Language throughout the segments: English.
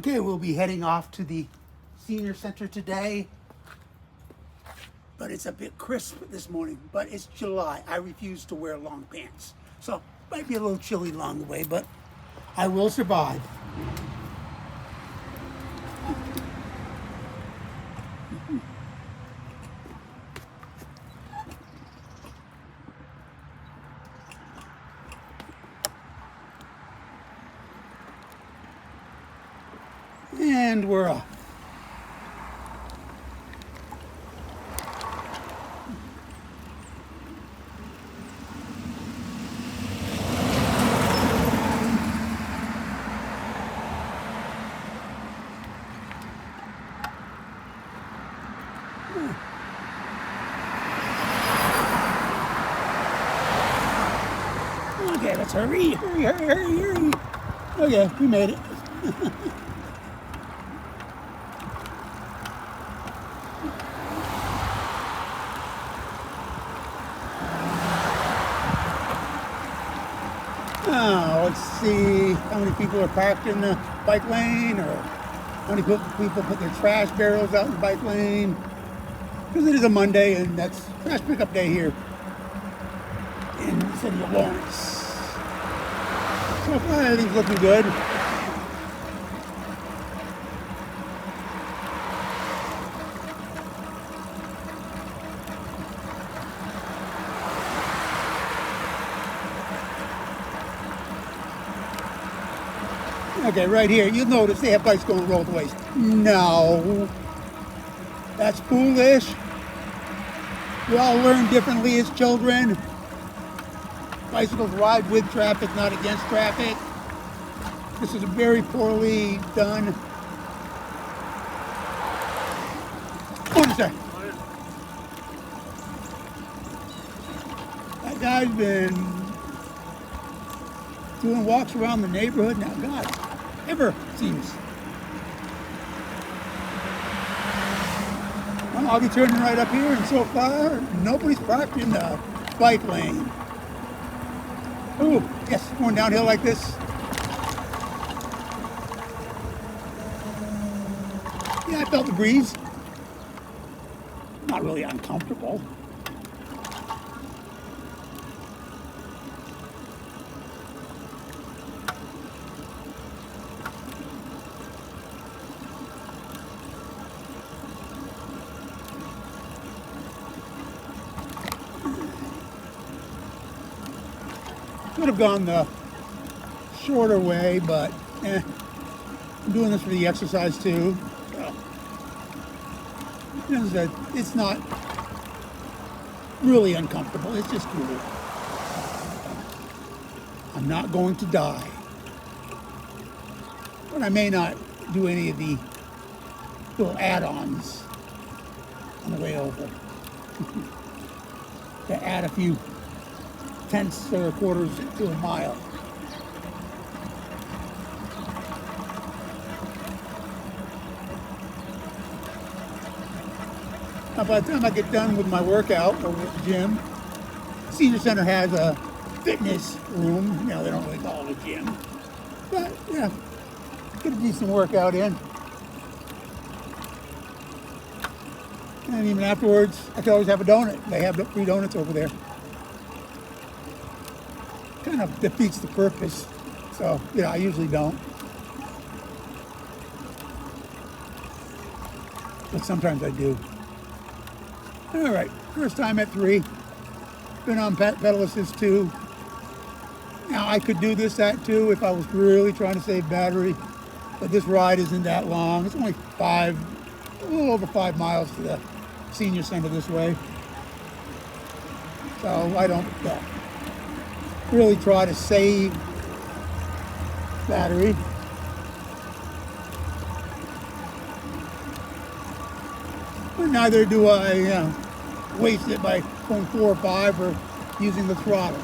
Okay, we'll be heading off to the senior center today, but it's a bit crisp this morning, but it's July. I refuse to wear long pants, so it might be a little chilly along the way, but I will survive. And we're off. Okay, let's hurry, hurry. Okay, we made it. Now, let's see how many people are parked in the bike lane, or how many people put their trash barrels out in the bike lane. Because it is a Monday, and that's trash pickup day here in the city of Lawrence. So far, everything's looking good. Okay, right here, you'll notice they have bikes going roll the ways. No, that's foolish. We all learn differently as children. Bicycles ride with traffic, not against traffic. This is very poorly done. Morning, sir. That guy's been doing walks around the neighborhood now. God, ever seems. Well, I'll be turning right up here, and so far, nobody's parked in the bike lane. Oh, yes, going downhill like this. Yeah, I felt the breeze. Not really uncomfortable. Could have gone the shorter way, but I'm doing this for the exercise too. So, it's not really uncomfortable. It's just cool. I'm not going to die, but I may not do any of the little add-ons on the way over to add a few tenths or quarters to a mile. Now, by the time I get done with my workout over at the gym, Senior Center has a fitness room. You know, they don't really call it a gym, but yeah, get a decent workout in. And even afterwards, I can always have a donut. They have free donuts over there. Kind of defeats the purpose. So, yeah, I usually don't. But sometimes I do. All right, first time at 3. Been on pedal assist 2. Now, I could do this at 2 if I was really trying to save battery. But this ride isn't that long. It's only a little over 5 miles to the Senior Center this way. So I don't really try to save battery. But neither do I waste it by going 4 or 5 or using the throttle.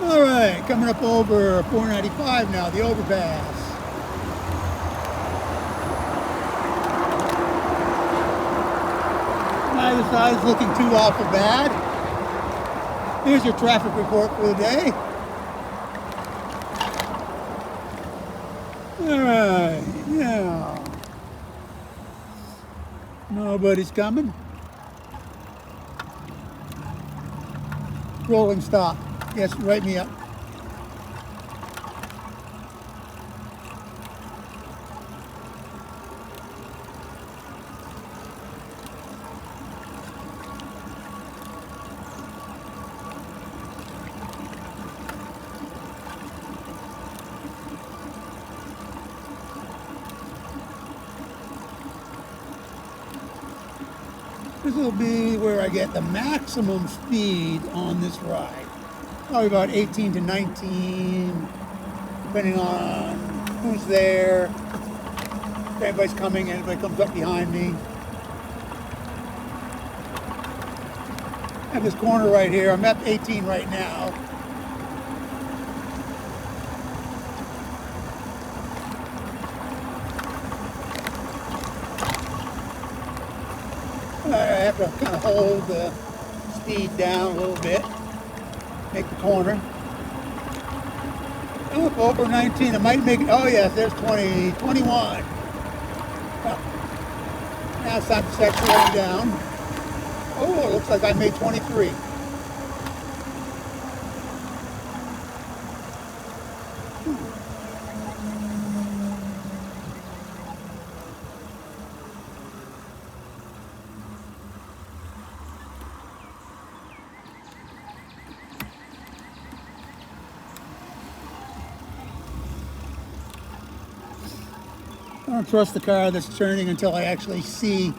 All right, coming up over 495 now, the overpass. Neither side's looking too awful bad. Here's your traffic report for the day. All right, now nobody's coming. Rolling stop. Yes, write me up. This will be where I get the maximum speed on this ride. Probably about 18 to 19, depending on who's there, if anybody's coming, anybody comes up behind me. I have this corner right here. I'm at 18 right now. I have to kind of hold the speed down a little bit, make the corner. Oh, over 19, I might make it. Oh yes, there's 20, 21. Well, now it's time to start slowing down. Oh, it looks like I made 23. I don't trust the car that's turning until I actually see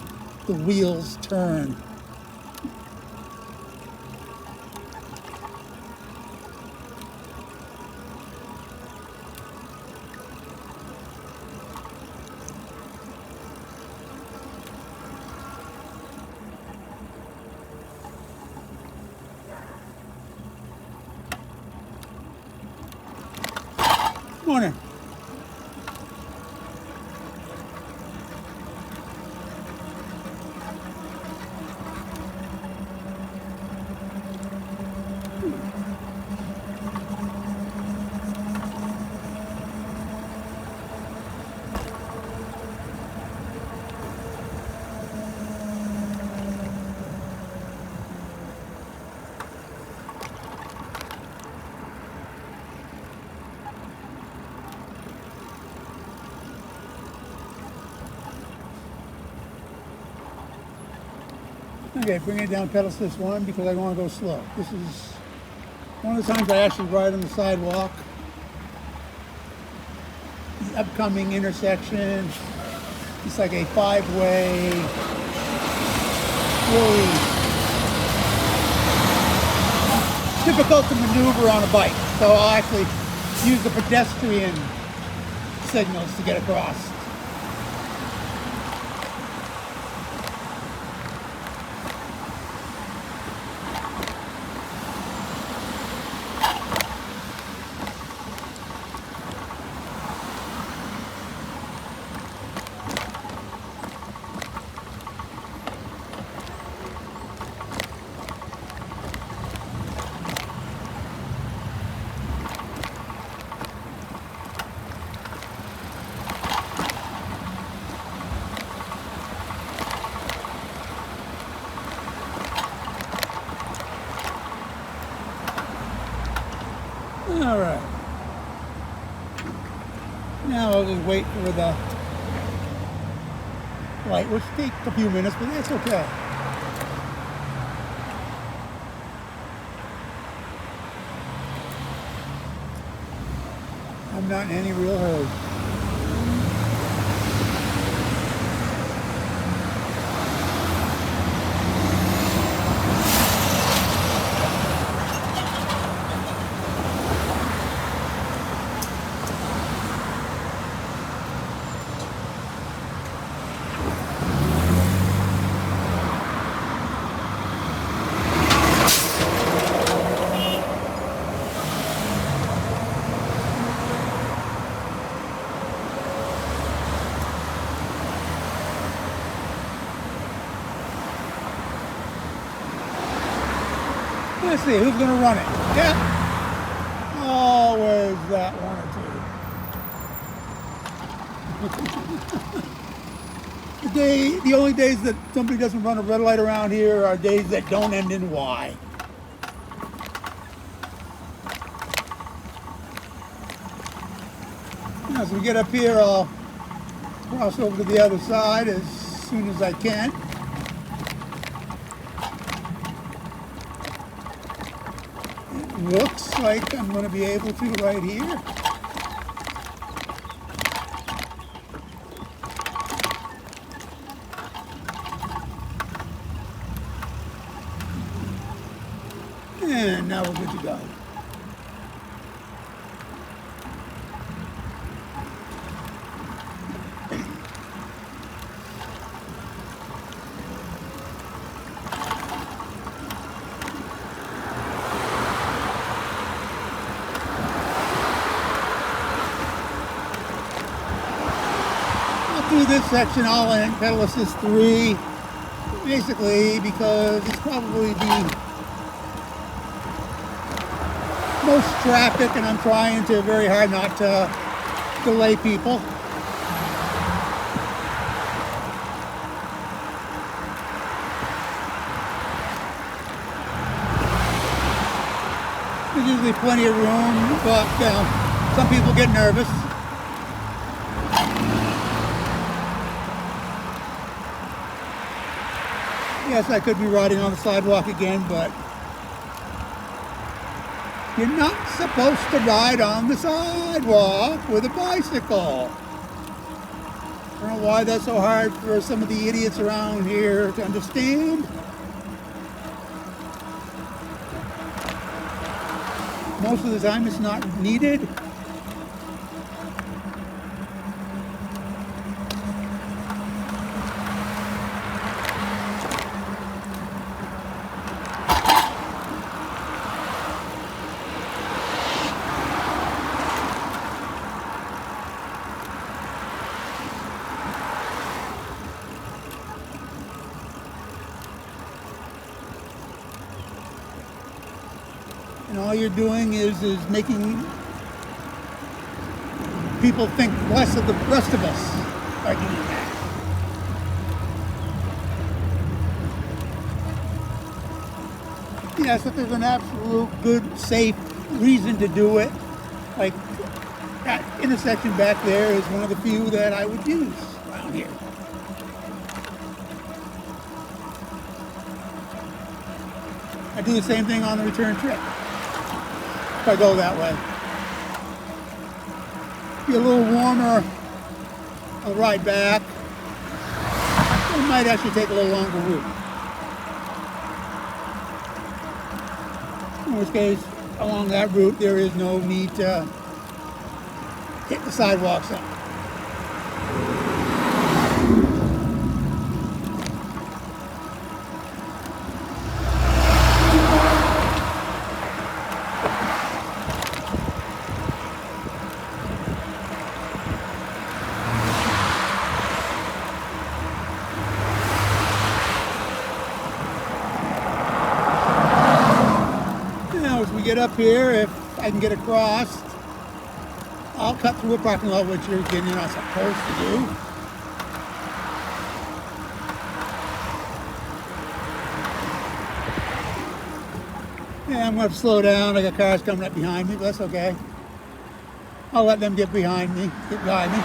the wheels turn. Morning. Okay, bring it down pedal assist 1 because I want to go slow. This is one of the times I actually ride on the sidewalk. The upcoming intersection, it's like a 5-way, really difficult to maneuver on a bike. So I'll actually use the pedestrian signals to get across. All right. Now I'll just wait for the light, which takes a few minutes, but that's okay. I'm not in any real hurry. Let's see, who's going to run it? Yeah. Always that one or two. The only days that somebody doesn't run a red light around here are days that don't end in Y. As we get up here, I'll cross over to the other side as soon as I can. It looks like I'm going to be able to right here. And now we're good to go. I'll do this section all in pedal assist 3, basically because it's probably the most traffic, and I'm trying to very hard not to delay people. There's usually plenty of room, but you know, some people get nervous. Yes, I could be riding on the sidewalk again, but you're not supposed to ride on the sidewalk with a bicycle. I don't know why that's so hard for some of the idiots around here to understand. Most of the time it's not needed. And all you're doing is making people think less of the rest of us by doing that. Yes, if there's an absolute good, safe reason to do it, like that intersection back there is one of the few that I would use around here. I do the same thing on the return trip. If I go that way. Be a little warmer, I'll ride back. It might actually take a little longer route. In which case, along that route, there is no need to hit the sidewalks up. As we get up here, if I can get across, I'll cut through a parking lot, which you're not supposed to do. Yeah, I'm going to slow down. I got cars coming up behind me, but that's okay. I'll let them get behind me, get by me.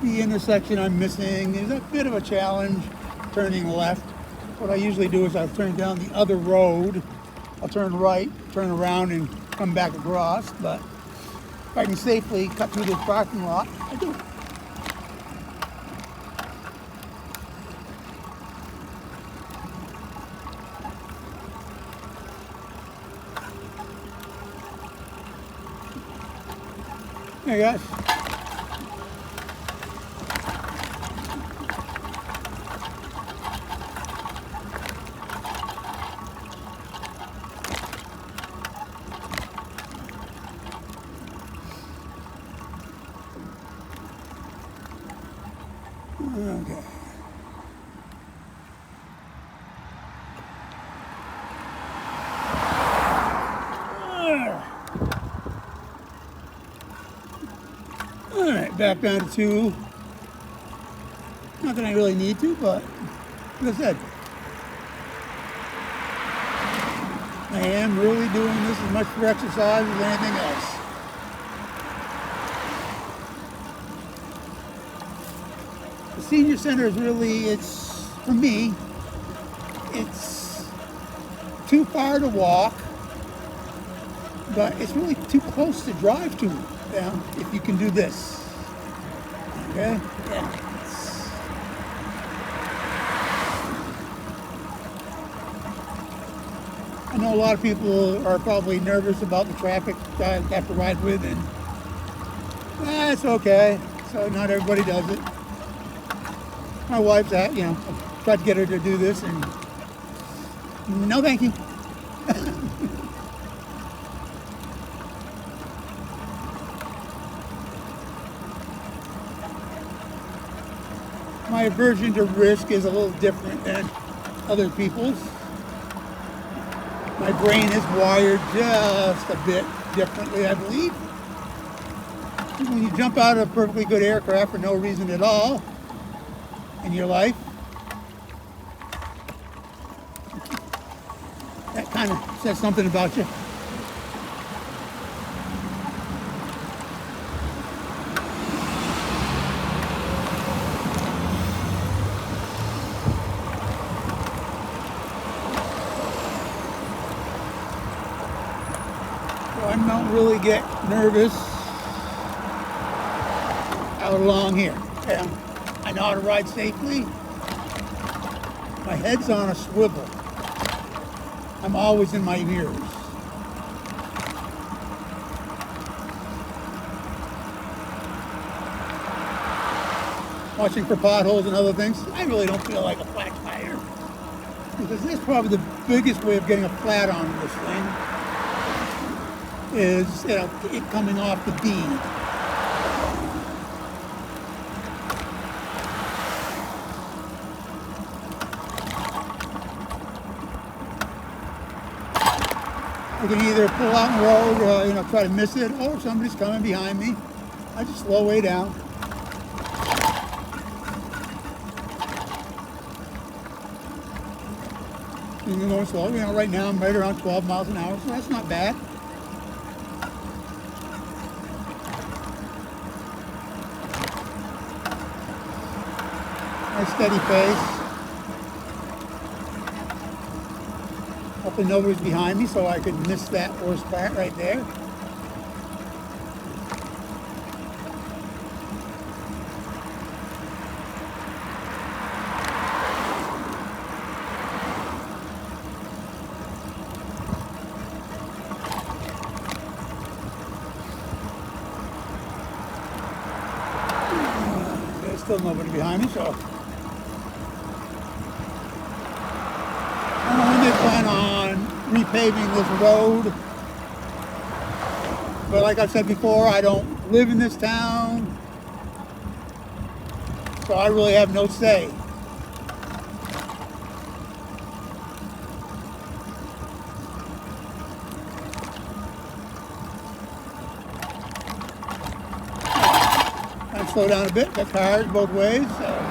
The intersection I'm missing is a bit of a challenge, turning left. What I usually do is I'll turn down the other road. I'll turn right, turn around, and come back across. But if I can safely cut through this parking lot, I do. Hey guys. Okay. All right, back down to 2. Not that I really need to, but like I said, I am really doing this as much for exercise as anything else. The senior center is really, it's, for me, it's too far to walk, but it's really too close to drive to, if you can do this. Okay? Yeah. I know a lot of people are probably nervous about the traffic I have to ride with, and that's okay. So not everybody does it. My wife's at, I tried to get her to do this, and no thank you. My aversion to risk is a little different than other people's. My brain is wired just a bit differently, I believe. When you jump out of a perfectly good aircraft for no reason at all in your life, that kind of says something about you. I don't really get nervous out along here. I know how to ride safely. My head's on a swivel. I'm always in my ears. Watching for potholes and other things. I really don't feel like a flat tire, because this is probably the biggest way of getting a flat on this thing. Is it coming off the bead. I can either pull out in the road, try to miss it, or if somebody's coming behind me, I just slow way down. And going slow. Right now I'm right around 12 miles an hour, so that's not bad. Nice steady pace. Hopefully nobody's behind me so I could miss that worst part right there. There's still nobody behind me, so I don't know when they plan on repaving this road. But like I've said before, I don't live in this town, so I really have no say. I slow down a bit, got cars both ways, so.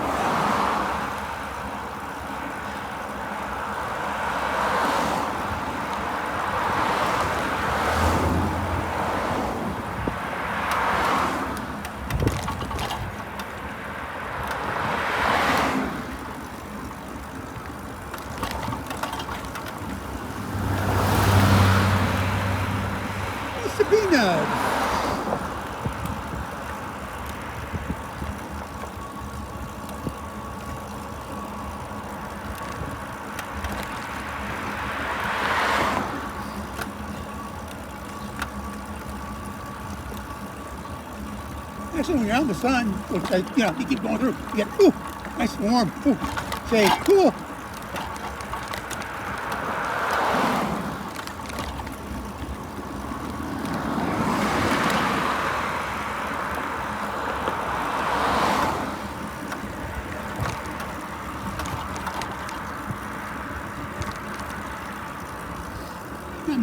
Sabina. Actually, when you're out in the sun, which you keep going through, you get, ooh, nice warm, ooh, say, cool.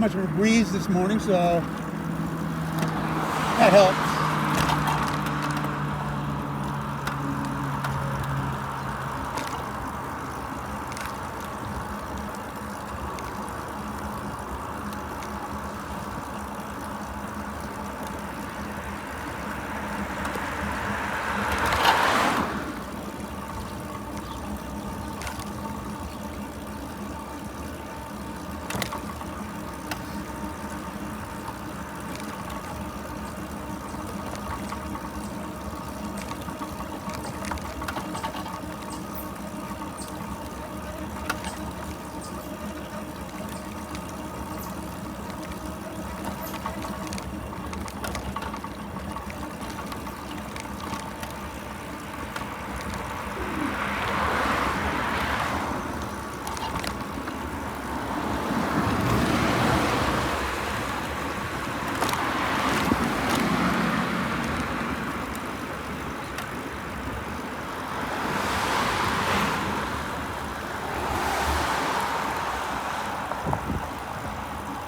much of a breeze this morning, so that helps.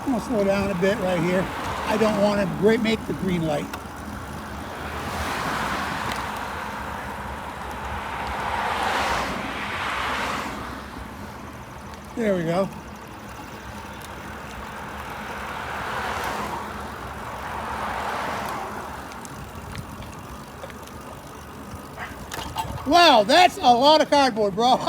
I'm gonna slow down a bit right here. I don't want to make the green light. There we go. Wow, that's a lot of cardboard, bro.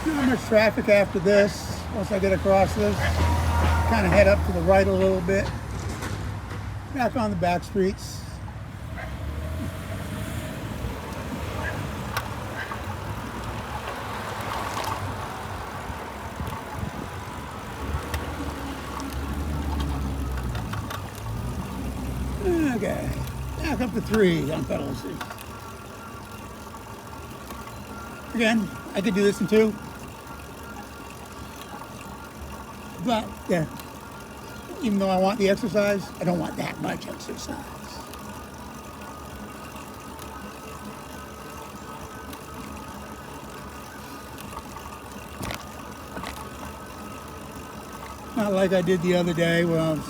Not much traffic after this. Once I get across this, kind of head up to the right a little bit. Back on the back streets. Okay, back up to 3 on Petaluma. Again, I could do this in 2. But, yeah, even though I want the exercise, I don't want that much exercise. Not like I did the other day when I was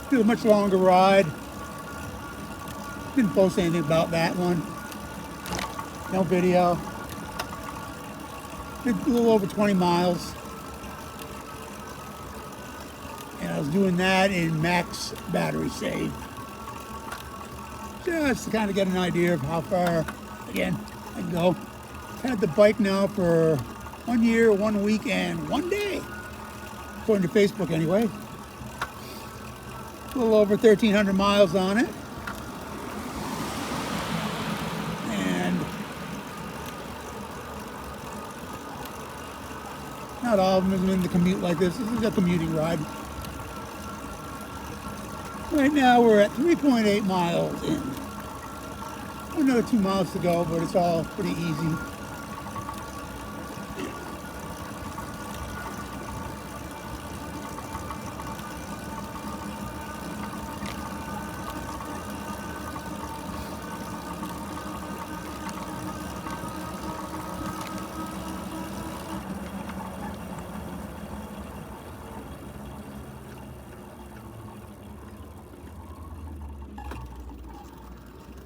doing a much longer ride. Didn't post anything about that one. No video. Did a little over 20 miles. And I was doing that in max battery save. Just to kind of get an idea of how far, again, I can go. I've had the bike now for 1 year, 1 week, and 1 day. According to Facebook anyway. A little over 1,300 miles on it. And not all of them is in the commute like this. This is a commuting ride. Right now we're at 3.8 miles in. Another 2 miles to go, but it's all pretty easy.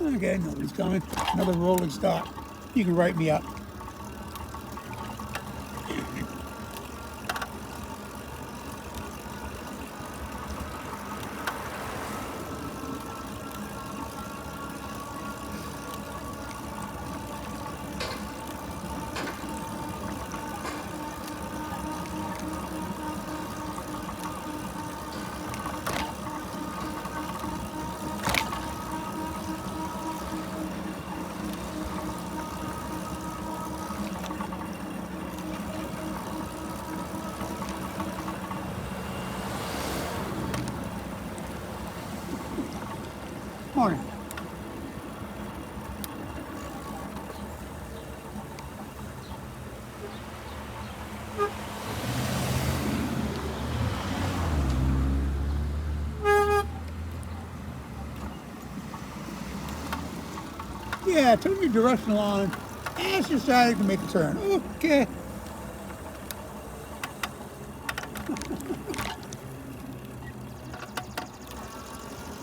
Okay, nobody's coming. Another rolling stop. You can write me up. Morning. Yeah, turn your directional on as you're starting to make a turn. Okay.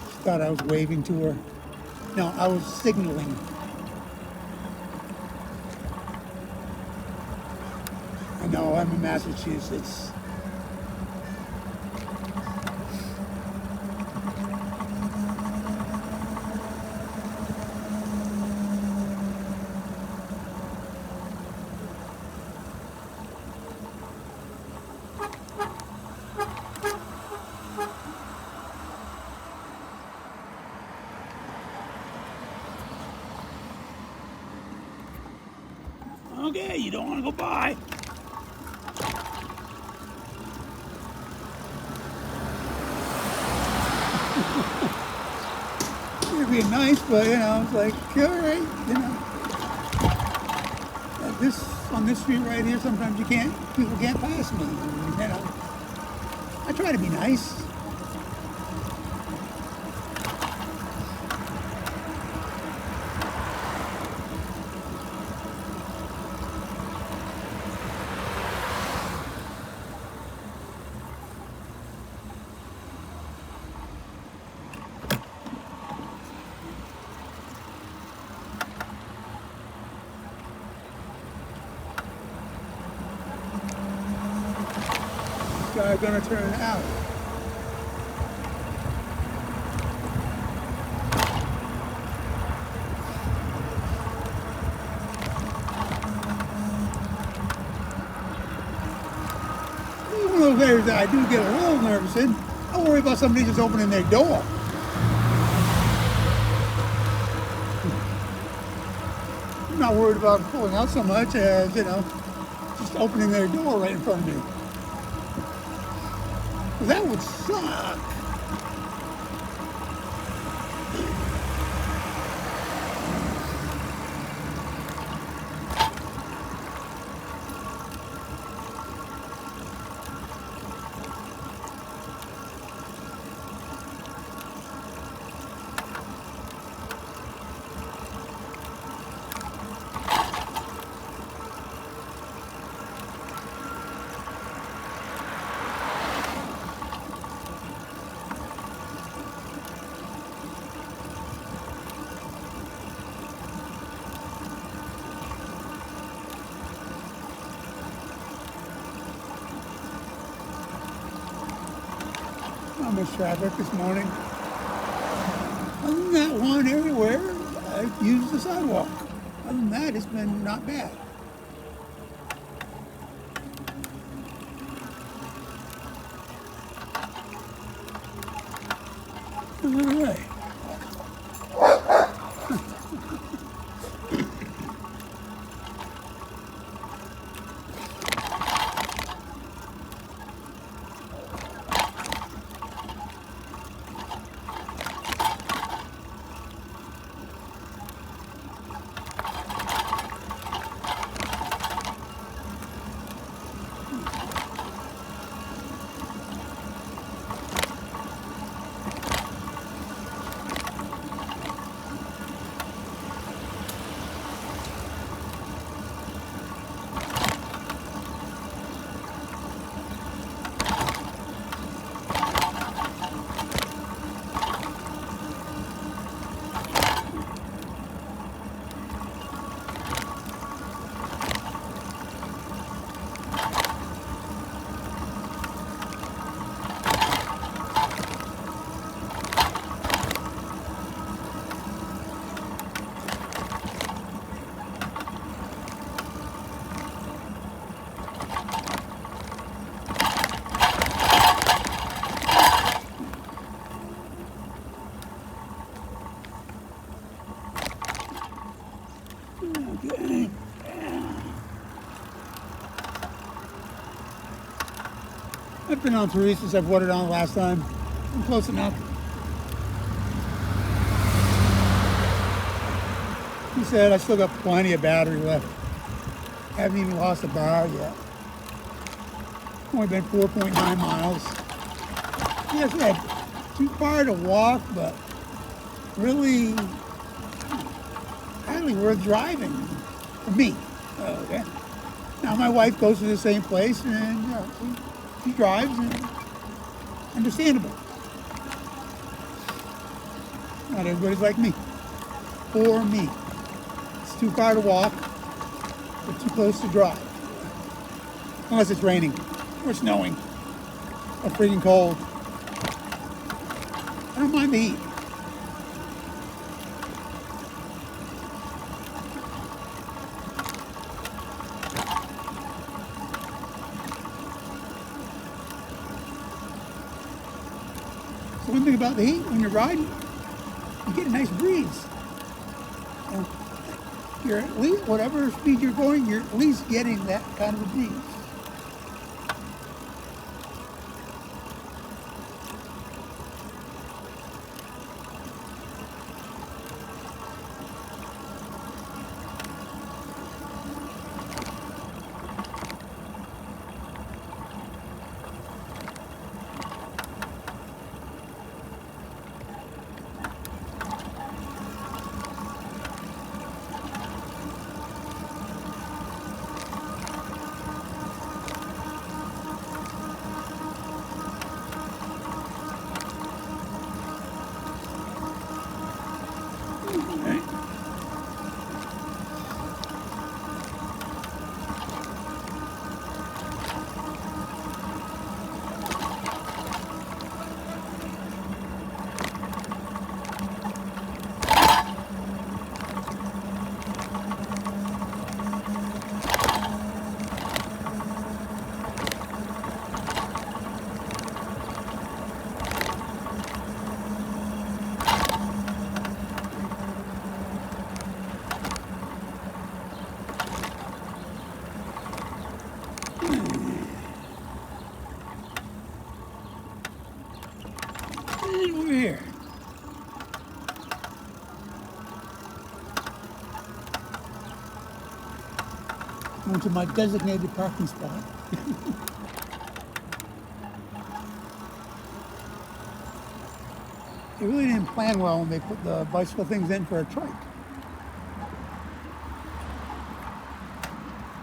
She thought I was waving to her. No, I was signaling. I know, I'm in Massachusetts. Okay, you don't want to go by. You're being nice, but it's like, all right, this on this street right here, sometimes people can't pass me. And, I try to be nice. Guy gonna turn out. Even those areas that I do get a little nervous in, I worry about somebody just opening their door. I'm not worried about pulling out so much as, just opening their door right in front of me. That would suck. Not much traffic this morning. Other than that one area where I used the sidewalk. Other than that, it's been not bad. All right. Okay. I've been on 3 since I've watered on last time. I'm close enough. said, I still got plenty of battery left. Haven't even lost a bar yet. Only been 4.9 miles. Yes, too far to walk, but really highly worth driving for me. Okay. Now my wife goes to the same place, and she drives, and understandable. Not everybody's like me. For me, it's too far to walk, but too close to drive. Unless it's raining, or snowing, or freezing cold. I don't mind the heat. So one thing about the heat, when you're riding, you get a nice breeze. And you're at least, whatever speed you're going, you're at least getting that kind of a breeze. Okay. And over here. Going to my designated parking spot. They really didn't plan well when they put the bicycle things in for a trike.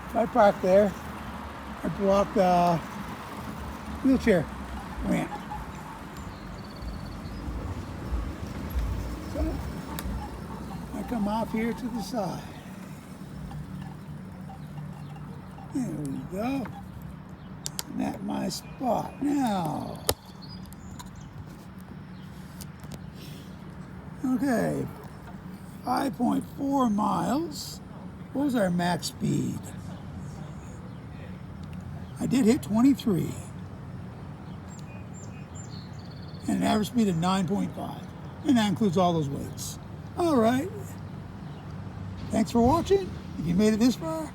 If I park there, I block the wheelchair ramp. So I come off here to the side. There we go. And that's my spot. Now, okay, 5.4 miles. What was our max speed? I did hit 23. And an average speed of 9.5. And that includes all those weights. All right. Thanks for watching. If you made it this far,